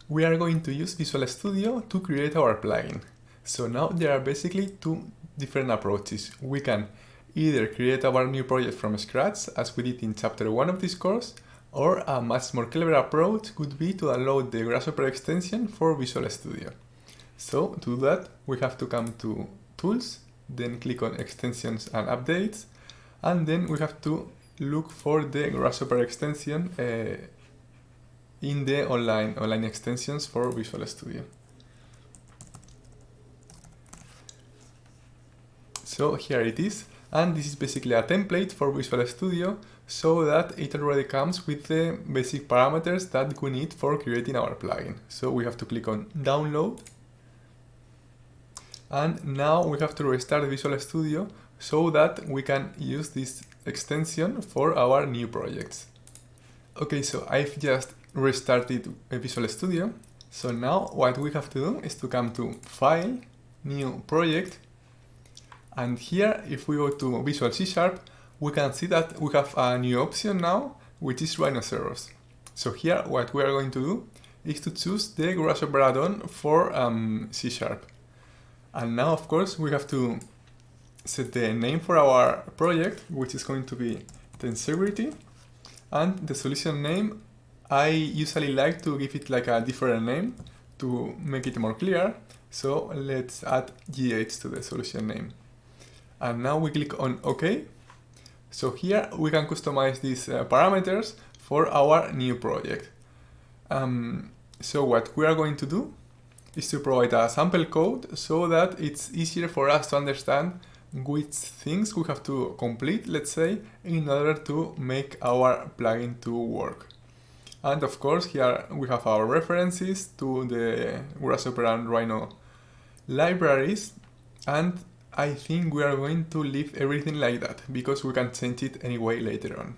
we are going to use Visual Studio to create our plugin. So now there are basically two different approaches. We can either create our new project from scratch, as we did in chapter 1 of this course, or a much more clever approach could be to download the Grasshopper extension for Visual Studio. So to do that, we have to come to Tools, then click on Extensions and Updates, and then we have to look for the Grasshopper extension in the online extensions for Visual Studio. So here it is, and this is basically a template for Visual Studio, so that it already comes with the basic parameters that we need for creating our plugin. So we have to click on Download, and now we have to restart Visual Studio so that we can use this extension for our new projects. Okay, so I've just restarted Visual Studio. So now what we have to do is to come to File, New Project, and here if we go to Visual C#, we can see that we have a new option now, which is Rhinoceros. So here what we are going to do is to choose the Grasshopper add-on for C#. And now of course we have to set the name for our project, which is going to be Tensegrity, and the solution name, I usually like to give it like a different name to make it more clear. So let's add GH to the solution name. And now we click on OK. So here we can customize these parameters for our new project. So what we are going to do is to provide a sample code so that it's easier for us to understand which things we have to complete, let's say, in order to make our plugin to work. And of course, here we have our references to the Grasshopper and Rhino libraries, and I think we are going to leave everything like that because we can change it anyway later on.